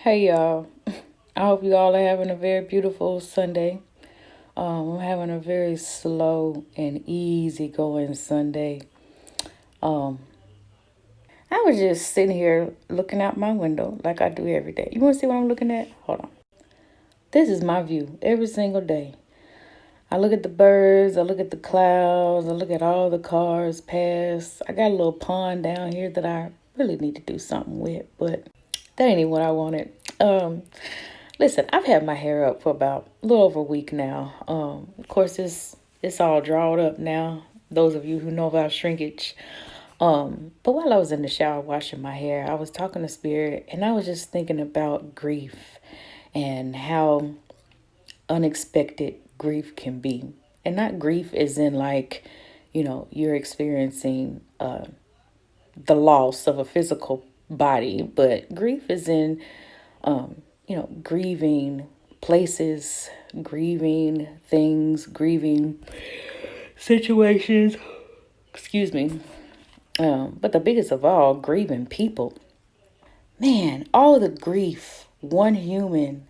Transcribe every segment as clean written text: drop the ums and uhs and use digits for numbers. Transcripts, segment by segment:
Hey y'all, I hope you all are having a very beautiful Sunday. I'm having a very slow and easy going Sunday. Um, I was just sitting here looking out my window like I do every day. You want to see what I'm looking at? Hold on. This is my view every single day. I look at the birds, I look at the clouds, I look at all the cars pass. I got a little pond down here that I really need to do something with, but that ain't even what I wanted. Um, Listen, I've had my hair up for about a little over a week now. Of course, it's all drawn up now. Those of you who know about shrinkage. But while I was in the shower washing my hair, I was talking to Spirit, and I was just thinking about grief and how unexpected grief can be, and not grief is in like, you're experiencing the loss of a physical body, but grief is in grieving places, grieving things, grieving situations. Excuse me. But the biggest of all, grieving people. Man, all the grief one human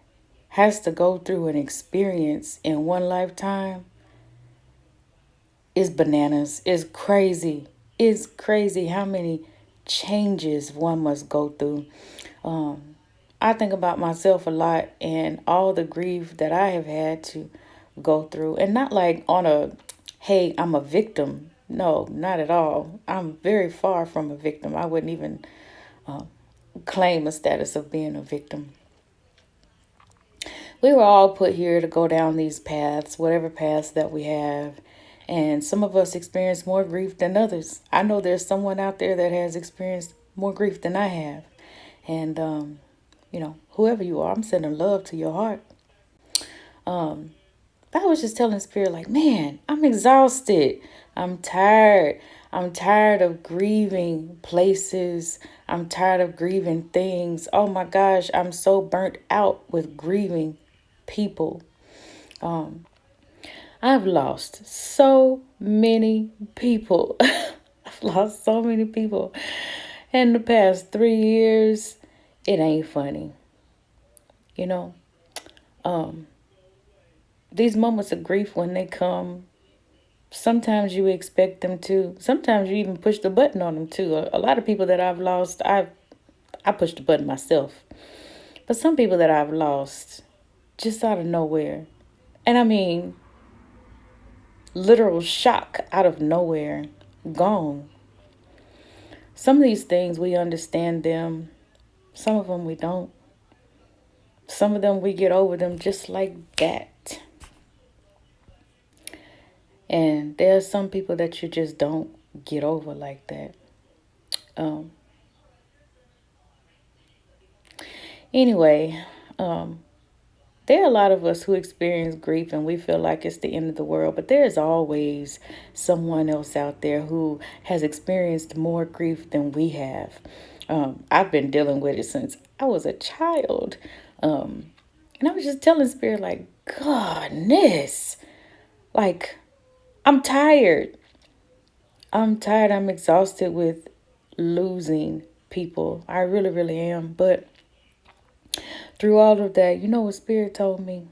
has to go through and experience in one lifetime is bananas. Is crazy. It's crazy how many changes one must go through. I think about myself a lot and all the grief that I have had to go through. And not like on a, hey, I'm a victim. No, not at all. I'm very far from a victim. I wouldn't even claim a status of being a victim. We were all put here to go down these paths, whatever paths that we have. And some of us experience more grief than others. I know there's someone out there that has experienced more grief than I have. And, whoever you are, I'm sending love to your heart. I was just telling Spirit, like, man, I'm exhausted. I'm tired. I'm tired of grieving places. I'm tired of grieving things. Oh my gosh, I'm so burnt out with grieving people. I've lost so many people. I've lost so many people in the past 3 years. It ain't funny. You know, these moments of grief, when they come, sometimes you expect them to. Sometimes you even push the button on them too. A lot of people that I've lost, I pushed the button myself. But some people that I've lost just out of nowhere. And I mean, literal shock out of nowhere, gone. Some of these things we understand them, some of them we don't. Some of them we get over them just like that. And there are some people that you just don't get over like that. Um, anyway, there are a lot of us who experience grief and we feel like it's the end of the world, but there is always someone else out there who has experienced more grief than we have. I've been dealing with it since I was a child. And I was just telling Spirit, like, goodness, like, I'm tired. I'm tired. I'm exhausted with losing people. I really, really am. But through all of that, you know what Spirit told me?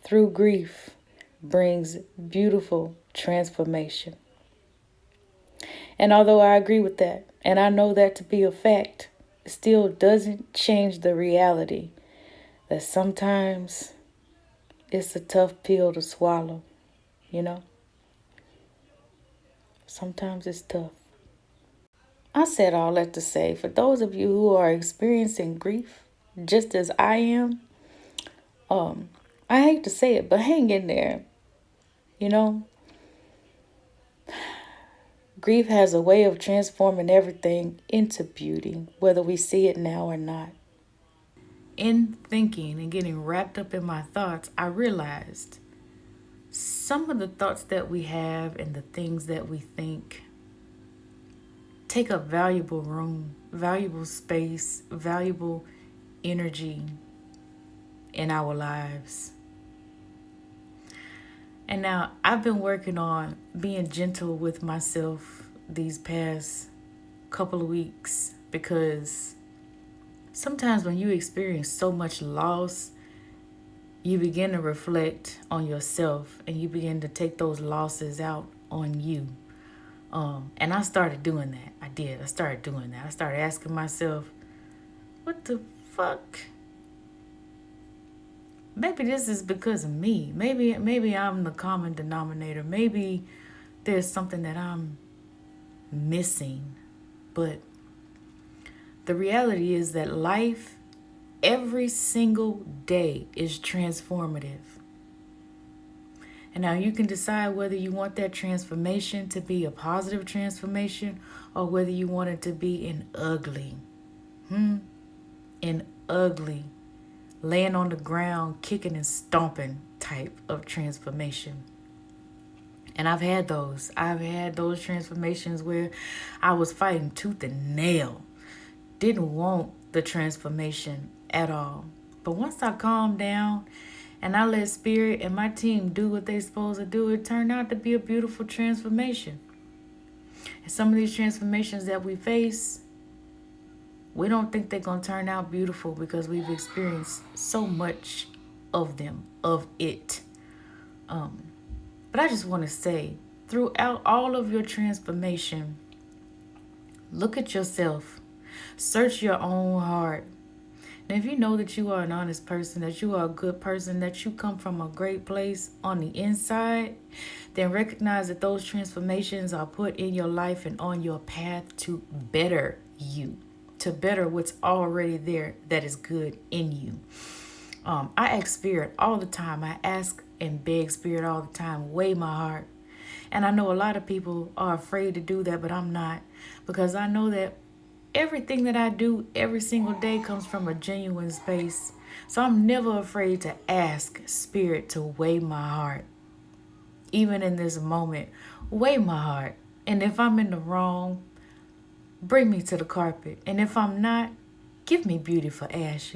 Through grief brings beautiful transformation. And although I agree with that, and I know that to be a fact, it still doesn't change the reality that sometimes it's a tough pill to swallow, you know? Sometimes it's tough. I said all that to say, for those of you who are experiencing grief, just as I am, I hate to say it, but hang in there. You know, grief has a way of transforming everything into beauty, whether we see it now or not. In thinking and getting wrapped up in my thoughts, I realized some of the thoughts that we have and the things that we think take up valuable room, valuable space, valuable energy in our lives. And now I've been working on being gentle with myself these past couple of weeks because Sometimes when you experience so much loss, you begin to reflect on yourself and you begin to take those losses out on you. And I started doing that. I did. I started doing that. I started asking myself, what the fuck? Maybe this is because of me. Maybe I'm the common denominator. Maybe there's something that I'm missing. But the reality is that life every single day is transformative. And now you can decide whether you want that transformation to be a positive transformation or whether you want it to be an ugly, laying on the ground, kicking and stomping type of transformation. And I've had those. I've had those transformations where I was fighting tooth and nail. Didn't want the transformation at all. But once I calmed down and I let spirit and my team do what they're supposed to do, it turned out to be a beautiful transformation. And some of these transformations that we face, we don't think they're going to turn out beautiful because we've experienced so much of them, of it. But I just want to say, throughout all of your transformation, look at yourself. Search your own heart. And if you know that you are an honest person, that you are a good person, that you come from a great place on the inside, then recognize that those transformations are put in your life and on your path to better you, to better what's already there that is good in you. I ask Spirit all the time. I ask and beg Spirit all the time, weigh my heart. And I know a lot of people are afraid to do that, but I'm not, because I know that everything that I do every single day comes from a genuine space. So I'm never afraid to ask Spirit to weigh my heart. Even in this moment, weigh my heart. And if I'm in the wrong, bring me to the carpet. And if I'm not, give me beauty for ashes.